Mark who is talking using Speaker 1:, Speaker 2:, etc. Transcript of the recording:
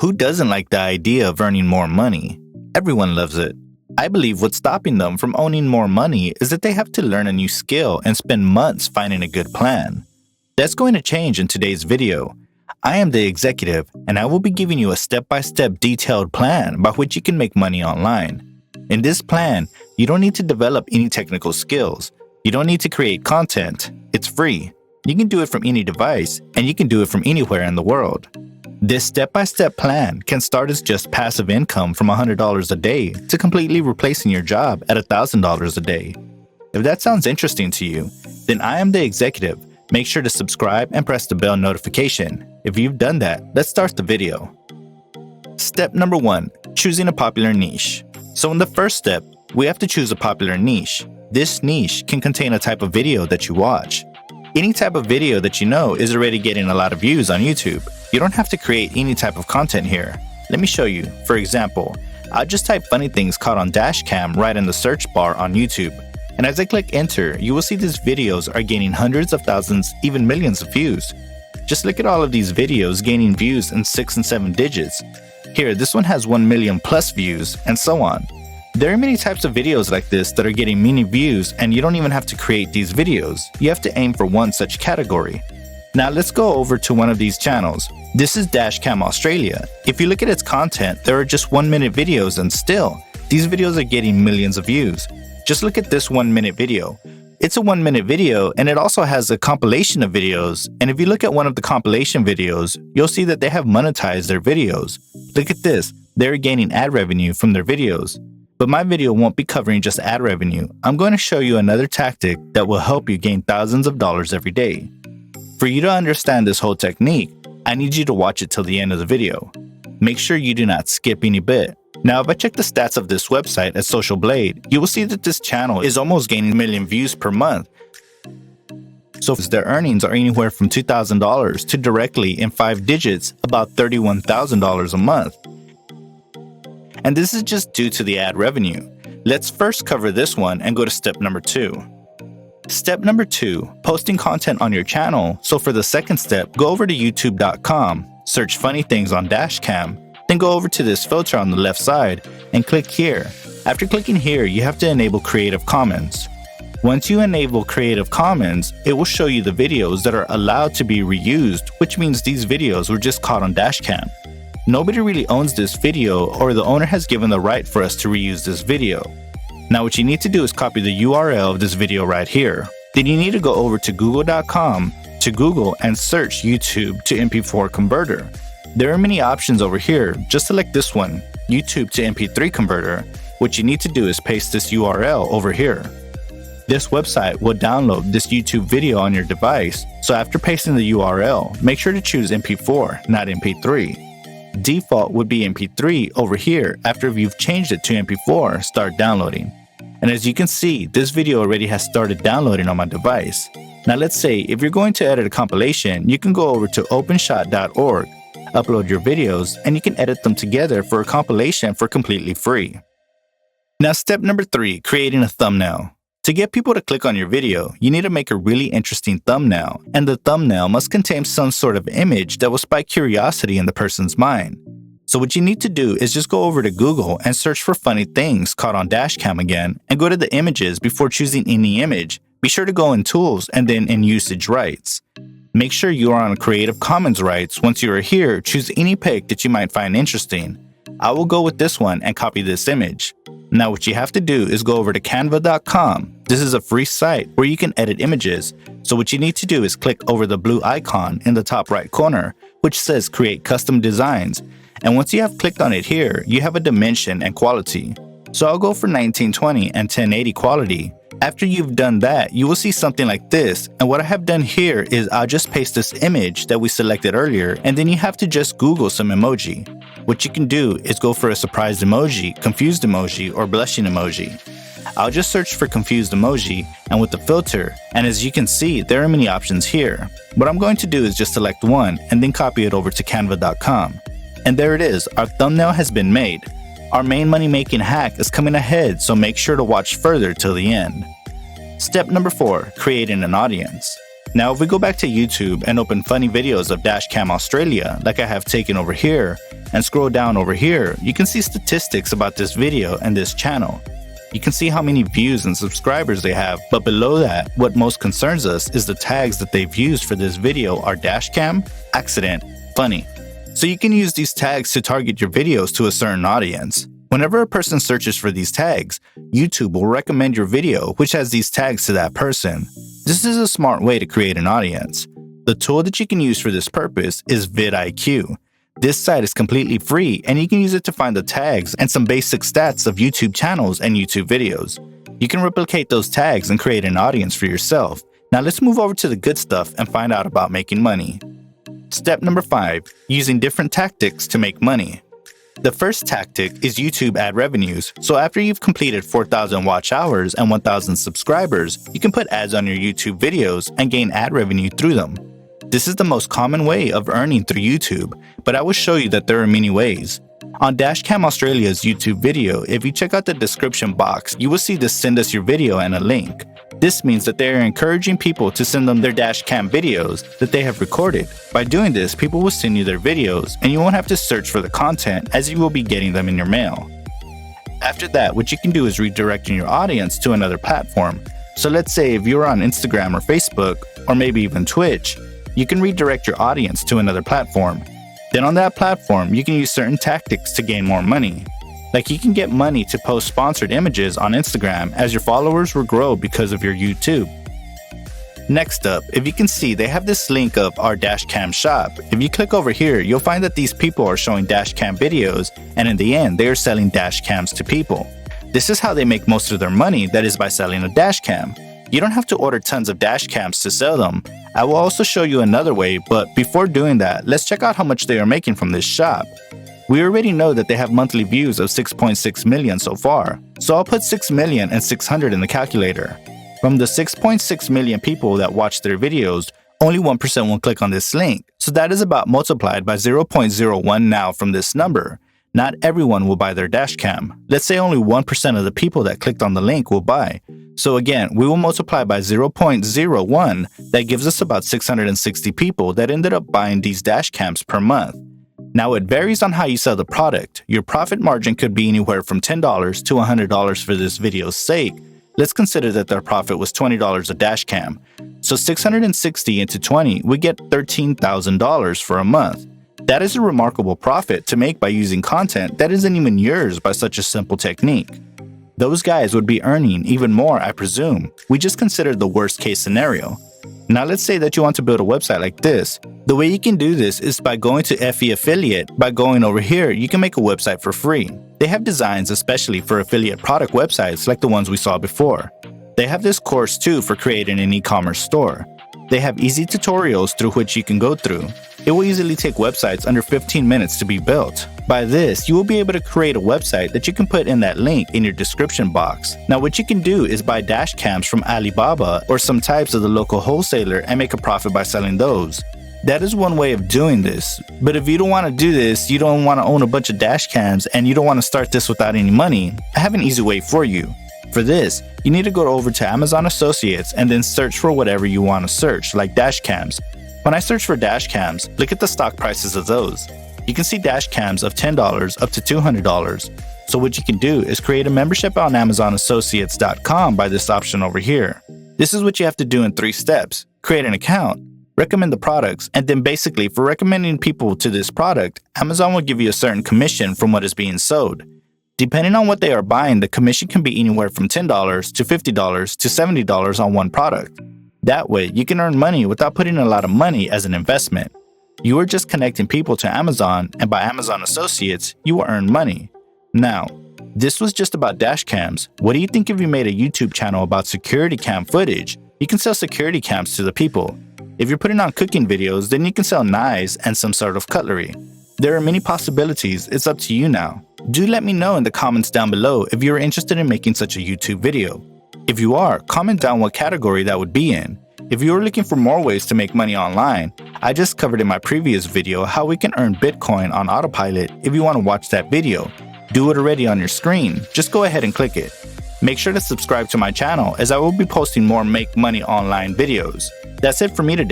Speaker 1: Who doesn't like the idea of earning more money? Everyone loves it. I believe what's stopping them from owning more money is that they have to learn a new skill and spend months finding a good plan. That's going to change in today's video. I am the executive, and I will be giving you a step-by-step detailed plan by which you can make money online. In this plan, you don't need to develop any technical skills. You don't need to create content. It's free. You can do it from any device, and you can do it from anywhere in the world. This step-by-step plan can start as just passive income from $100 a day to completely replacing your job at $1,000 a day. If that sounds interesting to you, then I am the executive. Make sure to subscribe and press the bell notification. If you've done that, let's start the video. Step number 1, choosing a popular niche. So in the first step, we have to choose a popular niche. This niche can contain a type of video that you watch. Any type of video that you know is already getting a lot of views on YouTube. You don't have to create any type of content here. Let me show you. For example, I'll just type funny things caught on dash cam right in the search bar on YouTube. And as I click enter, you will see these videos are gaining hundreds of thousands, even millions of views. Just look at all of these videos gaining views in 6 and 7 digits. Here, this one has 1 million plus views, and so on. There are many types of videos like this that are getting many views, and you don't even have to create these videos. You have to aim for one such category. Now let's go over to one of these channels. This is Dashcam Australia. If you look at its content, there are just 1-minute videos, and still, these videos are getting millions of views. Just look at this 1-minute video. It's a 1-minute video, and it also has a compilation of videos. And if you look at one of the compilation videos, you'll see that they have monetized their videos. Look at this. They're gaining ad revenue from their videos. But my video won't be covering just ad revenue. I'm going to show you another tactic that will help you gain thousands of dollars every day. For you to understand this whole technique, I need you to watch it till the end of the video. Make sure you do not skip any bit. Now, if I check the stats of this website at Social Blade, you will see that this channel is almost gaining 1 million views per month. So their earnings are anywhere from $2,000 to directly in 5 digits, about $31,000 a month. And this is just due to the ad revenue. Let's first cover this one and go to step number 2. Step number 2, posting content on your channel. So for the second step, go over to youtube.com, search funny things on dashcam, then go over to this filter on the left side and click here. After clicking here, you have to enable Creative Commons. Once you enable Creative Commons, it will show you the videos that are allowed to be reused, which means these videos were just caught on dashcam. Nobody really owns this video, or the owner has given the right for us to reuse this video. Now what you need to do is copy the URL of this video right here. Then you need to go over to google.com to Google and search YouTube to MP4 converter. There are many options over here. Just select this one, YouTube to MP3 converter. What you need to do is paste this URL over here. This website will download this YouTube video on your device, so after pasting the URL, make sure to choose MP4, not MP3. Default would be MP3 over here. After you've changed it to MP4, start downloading. And as you can see, this video already has started downloading on my device. Now let's say if you're going to edit a compilation, you can go over to openshot.org, upload your videos, and you can edit them together for a compilation for completely free. Now step number 3, creating a thumbnail. To get people to click on your video, you need to make a really interesting thumbnail, and the thumbnail must contain some sort of image that will spike curiosity in the person's mind. So what you need to do is just go over to Google and search for funny things caught on dashcam again, and go to the images before choosing any image. Be sure to go in Tools and then in Usage Rights. Make sure you are on Creative Commons rights. Once you are here, choose any pic that you might find interesting. I will go with this one and copy this image. Now what you have to do is go over to canva.com. This is a free site where you can edit images. So what you need to do is click over the blue icon in the top right corner, which says Create Custom Designs. And once you have clicked on it here, you have a dimension and quality. So I'll go for 1920 and 1080 quality. After you've done that, you will see something like this. And what I have done here is I'll just paste this image that we selected earlier, and then you have to just Google some emoji. What you can do is go for a surprised emoji, confused emoji, or blushing emoji. I'll just search for confused emoji and with the filter, and as you can see, there are many options here. What I'm going to do is just select one and then copy it over to canva.com. And there it is, our thumbnail has been made. Our main money-making hack is coming ahead, so make sure to watch further till the end. Step number 4, creating an audience. Now if we go back to YouTube and open funny videos of Dashcam Australia like I have taken over here and scroll down over here, you can see statistics about this video and this channel. You can see how many views and subscribers they have, but below that, what most concerns us is the tags that they've used for this video are dashcam, accident, funny. So you can use these tags to target your videos to a certain audience. Whenever a person searches for these tags, YouTube will recommend your video which has these tags to that person. This is a smart way to create an audience. The tool that you can use for this purpose is vidIQ. This site is completely free and you can use it to find the tags and some basic stats of YouTube channels and YouTube videos. You can replicate those tags and create an audience for yourself. Now let's move over to the good stuff and find out about making money. Step number 5. Using different tactics to make money. The first tactic is YouTube ad revenues. So after you've completed 4,000 watch hours and 1,000 subscribers, you can put ads on your YouTube videos and gain ad revenue through them. This is the most common way of earning through YouTube, but I will show you that there are many ways. On Dashcam Australia's YouTube video, if you check out the description box, you will see this send us your video and a link. This means that they are encouraging people to send them their dashcam videos that they have recorded. By doing this, people will send you their videos and you won't have to search for the content as you will be getting them in your mail. After that, what you can do is redirecting your audience to another platform. So let's say if you're on Instagram or Facebook, or maybe even Twitch, you can redirect your audience to another platform. Then on that platform, you can use certain tactics to gain more money. Like you can get money to post sponsored images on Instagram as your followers will grow because of your YouTube. Next up, if you can see, they have this link of our dashcam shop. If you click over here, you'll find that these people are showing dashcam videos, and in the end, they are selling dashcams to people. This is how they make most of their money, that is by selling a dashcam. You don't have to order tons of dashcams to sell them. I will also show you another way, but before doing that, let's check out how much they are making from this shop. We already know that they have monthly views of 6.6 million so far, so I'll put 6,600,000 in the calculator. From the 6.6 million people that watch their videos, only 1% will click on this link, so that is about multiplied by 0.01 now from this number. Not everyone will buy their dashcam. Let's say only 1% of the people that clicked on the link will buy. So again, we will multiply by 0.01, that gives us about 660 people that ended up buying these dashcams per month. Now it varies on how you sell the product. Your profit margin could be anywhere from $10 to $100 for this video's sake. Let's consider that their profit was $20 a dashcam. So 660 into 20, we get $13,000 for a month. That is a remarkable profit to make by using content that isn't even yours by such a simple technique. Those guys would be earning even more, I presume. We just considered the worst case scenario. Now let's say that you want to build a website like this. The way you can do this is by going to FE Affiliate. By going over here, you can make a website for free. They have designs especially for affiliate product websites like the ones we saw before. They have this course too for creating an e-commerce store. They have easy tutorials through which you can go through. It will easily take websites under 15 minutes to be built. By this, you will be able to create a website that you can put in that link in your description box. Now what you can do is buy dashcams from Alibaba or some types of the local wholesaler and make a profit by selling those. That is one way of doing this. But if you don't want to do this, you don't want to own a bunch of dashcams, and you don't want to start this without any money, I have an easy way for you. For this, you need to go over to Amazon Associates and then search for whatever you want to search, like dashcams. When I search for dashcams, look at the stock prices of those. You can see dashcams of $10 up to $200. So what you can do is create a membership on AmazonAssociates.com by this option over here. This is what you have to do in 3 steps. Create an account, recommend the products, and then basically for recommending people to this product, Amazon will give you a certain commission from what is being sold. Depending on what they are buying, the commission can be anywhere from $10 to $50 to $70 on one product. That way, you can earn money without putting a lot of money as an investment. You are just connecting people to Amazon, and by Amazon Associates, you will earn money. Now, this was just about dashcams. What do you think if you made a YouTube channel about security cam footage? You can sell security cams to the people. If you're putting on cooking videos, then you can sell knives and some sort of cutlery. There are many possibilities, it's up to you now. Do let me know in the comments down below if you are interested in making such a YouTube video. If you are, comment down what category that would be in. If you are looking for more ways to make money online, I just covered in my previous video how we can earn Bitcoin on autopilot. If you want to watch that video, do it already on your screen, just go ahead and click it. Make sure to subscribe to my channel as I will be posting more make money online videos. That's it for me today.